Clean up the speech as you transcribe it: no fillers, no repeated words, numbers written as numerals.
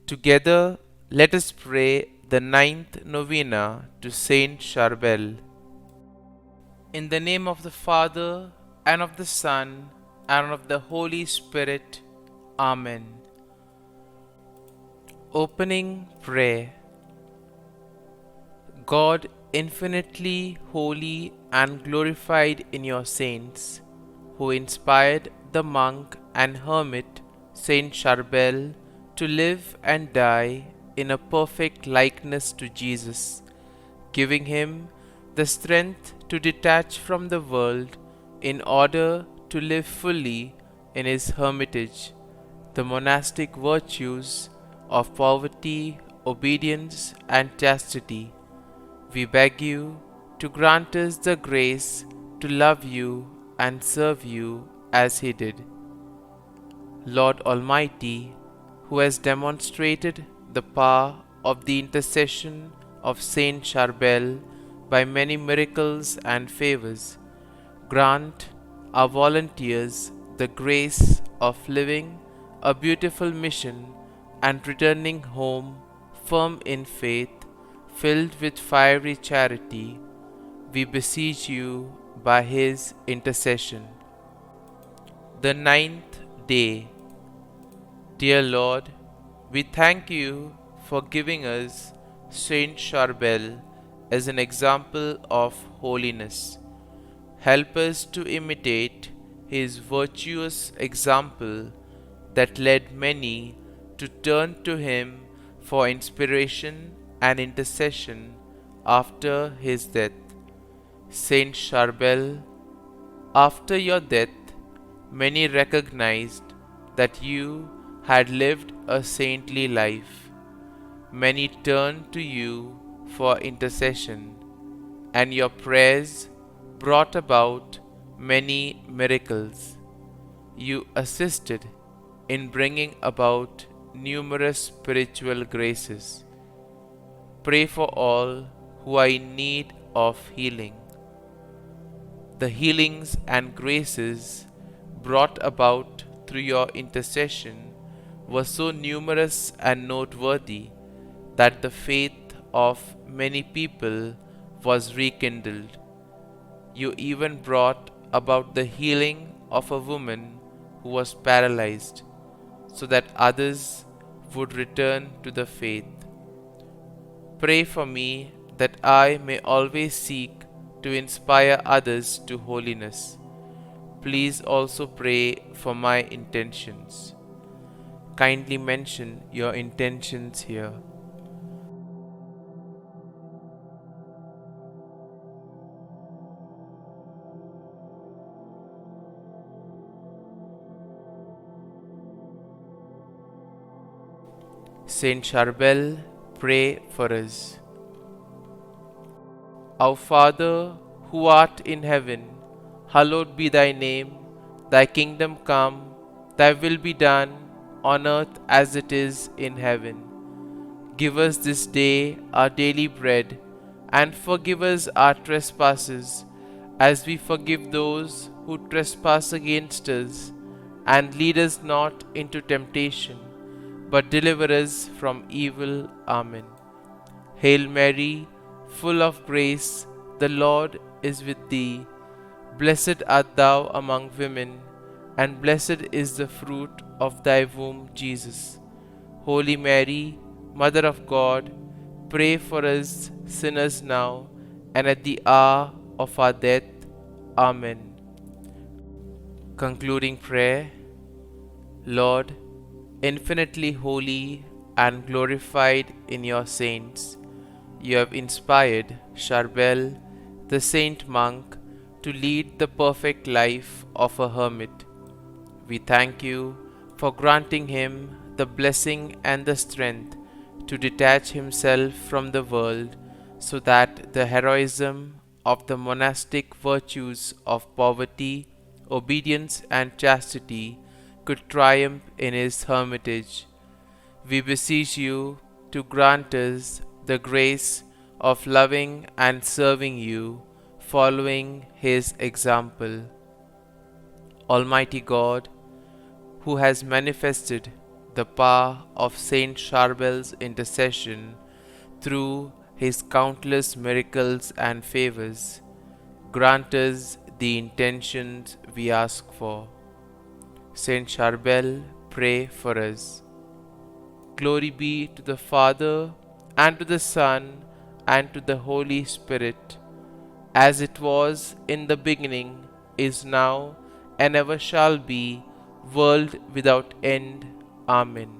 Together, let us pray the ninth novena to Saint Charbel. In the name of the Father, and of the Son, and of the Holy Spirit. Amen. Opening Prayer. God, infinitely holy and glorified in your saints, who inspired the monk and hermit Saint Charbel to live and die in a perfect likeness to Jesus, giving him the strength to detach from the world in order to live fully in his hermitage the monastic virtues of poverty, obedience, and chastity. We beg you to grant us the grace to love you and serve you as he did. Lord Almighty, who has demonstrated the power of the intercession of Saint Charbel by many miracles and favors, grant our volunteers the grace of living a beautiful mission and returning home firm in faith, filled with fiery charity. We beseech you by his intercession. The ninth day. Dear Lord, we thank you for giving us Saint Charbel as an example of holiness. Help us to imitate his virtuous example that led many to turn to him for inspiration and intercession after his death. Saint Charbel, after your death, many recognized that you had lived a saintly life. Many turned to you for intercession, and your prayers brought about many miracles. You assisted in bringing about numerous spiritual graces. Pray for all who are in need of healing. The healings and graces brought about through your intercession were so numerous and noteworthy that the faith of many people was rekindled. You even brought about the healing of a woman who was paralyzed, so that others would return to the faith. Pray for me that I may always seek to inspire others to holiness. Please also pray for my intentions. Kindly mention your intentions here. Saint Charbel, pray for us. Our Father, who art in heaven, hallowed be thy name. Thy kingdom come, thy will be done, on earth as it is in heaven. Give us this day our daily bread, and forgive us our trespasses, as we forgive those who trespass against us. And lead us not into temptation, but deliver us from evil. Amen. Hail Mary, full of grace, the Lord is with thee. Blessed art thou among women, and blessed is the fruit of thy womb, Jesus. Holy Mary, Mother of God, pray for us sinners now and at the hour of our death. Amen. Concluding prayer. Lord, infinitely holy and glorified in your saints, you have inspired Charbel, the saint monk, to lead the perfect life of a hermit. We thank you for granting him the blessing and the strength to detach himself from the world, so that the heroism of the monastic virtues of poverty, obedience, and chastity could triumph in his hermitage. We beseech you to grant us the grace of loving and serving you, following his example. Almighty God, who has manifested the power of Saint Charbel's intercession, through his countless miracles and favors, grant us the intentions we ask for. Saint Charbel, pray for us. Glory be to the Father, and to the Son, and to the Holy Spirit, as it was in the beginning, is now, and ever shall be, world without end. Amen.